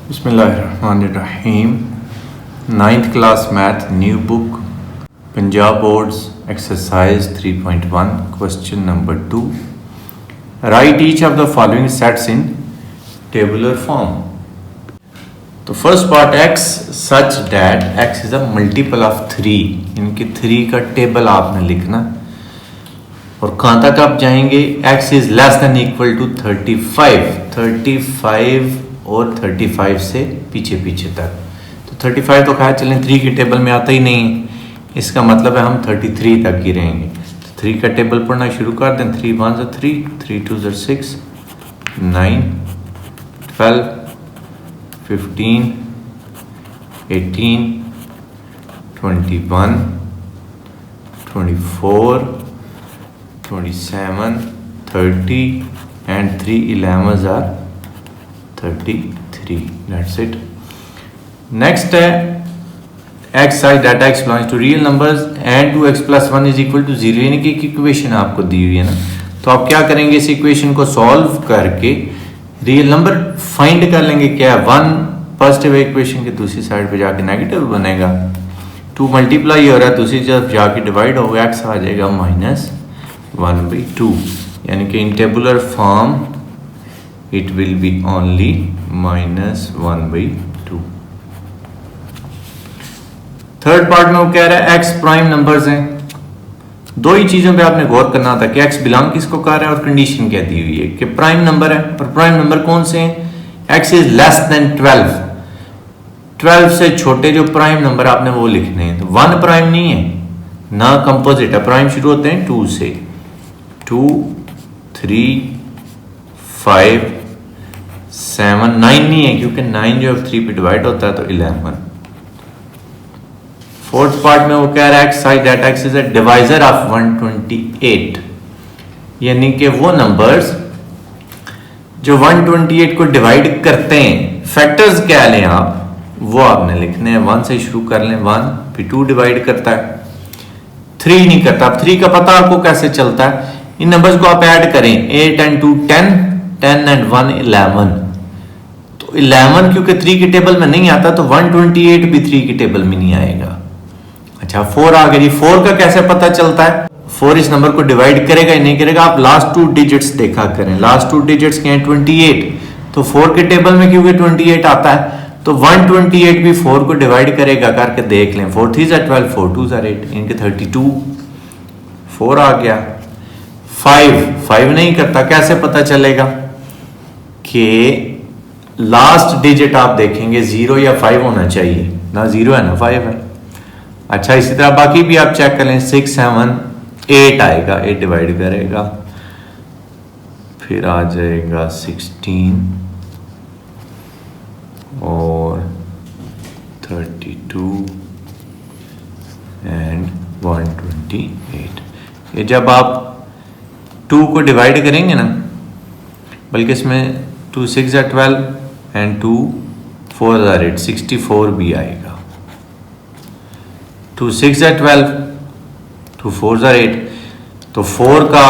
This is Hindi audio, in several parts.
बिस्मिल्लाहिर्रहमानिर्रहीम। 9th class math new book Punjab boards exercise 3.1 question number 2। Write each of the following sets in tabular form. तो first part x such that x is a multiple of 3, इनके 3 का टेबल आपने लिखना। और कहाँ तक आप जाएंगे? x is less than equal to 35 और 35 से पीछे पीछे तक। तो 35 तो खैर चलें 3 के टेबल में आता ही नहीं है, इसका मतलब है हम 33 तक ही रहेंगे। तो 3 का टेबल पढ़ना शुरू कर दें। 3 1 3, 3 2 6, 9, 12, 15, 18, 21, 24, 27, 30 and 3 11s are 33. That's it. Next है x such that x belongs to real numbers and 2x plus 1 is equal to 0, यानी कि एक इक्वेशन आपको दी हुई है ना। तो आप क्या करेंगे? इस इक्वेशन को सॉल्व करके रियल नंबर फाइंड कर लेंगे। क्या है? 1 पॉजिटिव इक्वेशन के दूसरी साइड पे जाके नेगेटिव बनेगा। 2 मल्टीप्लाई हो रहा है, दूसरी तरफ जाके डिवाइड होगा, x आ जाएगा -1/2, यानी कि इन tabular form it will be only -1/2। Third part में वो कह रहा है x प्राइम नंबर्स हैं। दो ही चीजों पे आपने गौर करना था कि x बिलोंग किसको कर रहा है और कंडीशन क्या दी हुई है कि प्राइम नंबर है। और प्राइम नंबर कौन से हैं? x इज लेस देन 12 से छोटे जो प्राइम नंबर आपने वो लिखने हैं। तो 1 प्राइम नहीं है ना, कंपोजिट है। प्राइम शुरू होते हैं 2 से। 2 3 5 7 9 नहीं है क्योंकि 9 जो 3 पे डिवाइड होता है तो 11। फोर्थ पार्ट में वो कह रहा है x such that x is a divisor of 128, यानी कि वो नंबर्स जो 128 को डिवाइड करते हैं। फैक्टर्स क्या लें आप, वो आपने लिखने हैं। 1 से शुरू कर लें, 1 फिर 2 डिवाइड करता है, 3 नहीं करता। अब 3 का पता आपको कैसे चलता है? इन नंबर्स को आप ऐड करें, 8 and 2 10, 10 and 1 11। तो 11 क्योंकि 3 के टेबल में नहीं आता तो 128 भी 3 के टेबल में नहीं आएगा। अच्छा 4 आ गया जी। 4 का कैसे पता चलता है? 4 इस नंबर को डिवाइड करेगा या नहीं करेगा? आप लास्ट 2 डिजिट्स देखा करें। लास्ट 2 डिजिट्स क्या है? 28। तो 4 के टेबल में क्योंकि 28 आता है तो 128 भी 4 को डिवाइड करेगा, करके देख लें। 4 3 12, 4 2 8, इनके 32। 4 आ गया। 5 नहीं करता, कैसे पता चलेगा? कि लास्ट डिजिट आप देखेंगे 0 या 5 होना चाहिए, ना 0 है ना 5 है। अच्छा इसी तरह बाकी भी आप चेक कर लें। 6 7 8 आएगा, 8 डिवाइड करेगा, फिर आ जाएगा 16 और 32 एंड 128। ये जब आप 2 को डिवाइड करेंगे ना, बल्कि इसमें 2 6 12 एंड 2 4 8, 64 भी आएगा। 2 6 12, 2 4 8, तो 4 का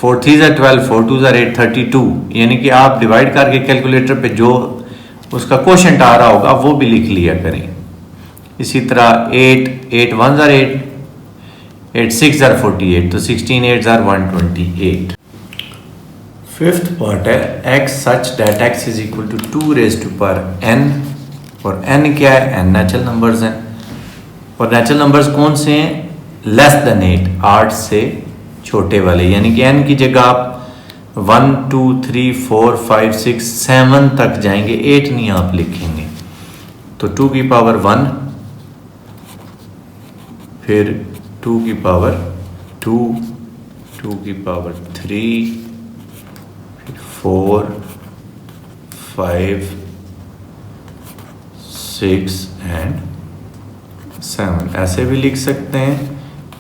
4 3 12, 4 2 8, 32, यानी कि आप डिवाइड करके कैलकुलेटर पे जो उसका क्वोशंट आ रहा होगा वो भी लिख लिया करें। इसी तरह 8 1 8, 8 6 48, तो 16 8 128। फिफ्थ पार्ट है x such that x is equal to 2 raised to power n। और n क्या है? n नेचुरल नंबर्स हैं। और नेचुरल नंबर्स कौन से हैं? लेस देन 8 से छोटे वाले, यानी कि n की जगह आप 1 2 3 4 5 6 7 तक जाएंगे, 8 नहीं आप लिखेंगे। तो 2 की पावर 1, फिर 2 की पावर 2, 2 की पावर 3, 4 5 6 एंड 7 ऐसे भी लिख सकते हैं।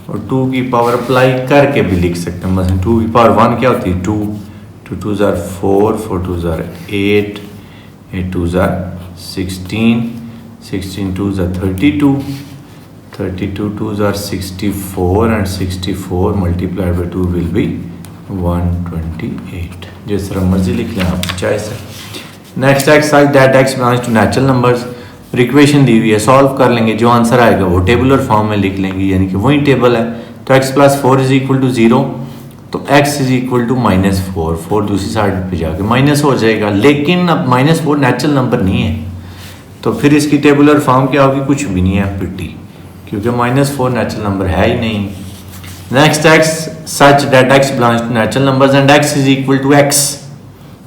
और 2 की पावर अप्लाई करके भी लिख सकते हैं। मतलब 2 की पावर 1 क्या होती है? 2 2 2 4, 4 2 8, 8 2 16, 16 2 32, 32 2s are 64 and 64 multiplied by 2 will be 128। जिस तरह मर्जी लिख लें आप, चाहे sir. Next exercise that x belongs to natural numbers, equation दी हुई है, सॉल्व कर लेंगे, जो आंसर आएगा वो टेबुलर फॉर्म में लिख लेंगे, यानी कि वही टेबल है। तो x plus 4 is equal to 0, तो x इज इक्वल टू -4, 4 दूसरी साइड पे जाके माइनस हो जाएगा, लेकिन अब -4 नेचुरल नंबर नहीं है, तो फिर इसकी टेबुलर फॉर्म क्या होगी, कुछ भी नहीं है, पिटी, क्योंकि -4 नेचुरल नंबर है ही नहीं। Next x such that x belongs to natural numbers and x is equal to x,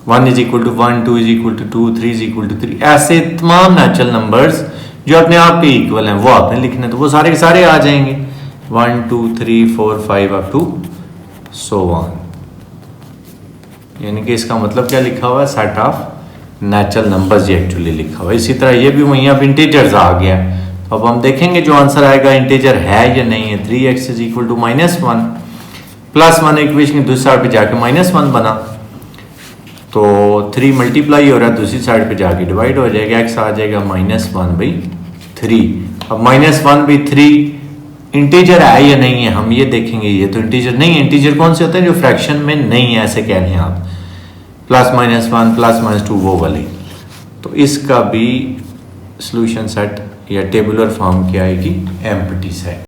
1 is equal to 1, 2 is equal to 2, 3 is equal to 3, ऐसे तमाम नेचुरल नंबर्स जो अपने आप के इक्वल हैं वो आपने लिखने, तो वो सारे के सारे आ जाएंगे, 1 2 3 4 5 अप टू सो ऑन, यानी कि इसका मतलब क्या लिखा हुआ है, सेट ऑफ नेचुरल नंबर्स ये एक्चुअली लिखा हुआ है। इसी तरह ये भी वहीं अब इंटीजर्स आ गया, अब हम देखेंगे जो आंसर आएगा इंटीजर है या नहीं है। 3x is equal to -1 plus 1 equation की दूसरी साइड पे जाके -1 बना, तो 3 मल्टीप्लाई हो रहा है, दूसरी साइड पे जाके डिवाइड हो जाएगा, x आ जाएगा -1/3। अब -1/3 इंटीजर है या नहीं है हम ये देखेंगे, ये तो इंटीजर नहीं है। इंटीजर कौन से होते हैं, जो फ्रैक्शन में नहीं है, ऐसे कह रहे हैं आप, +-1 +-2 वो वाले। तो इसका भी सॉल्यूशन सेट या टेबुलर फॉर्म क्या आएगी, एम्प्टी सेट।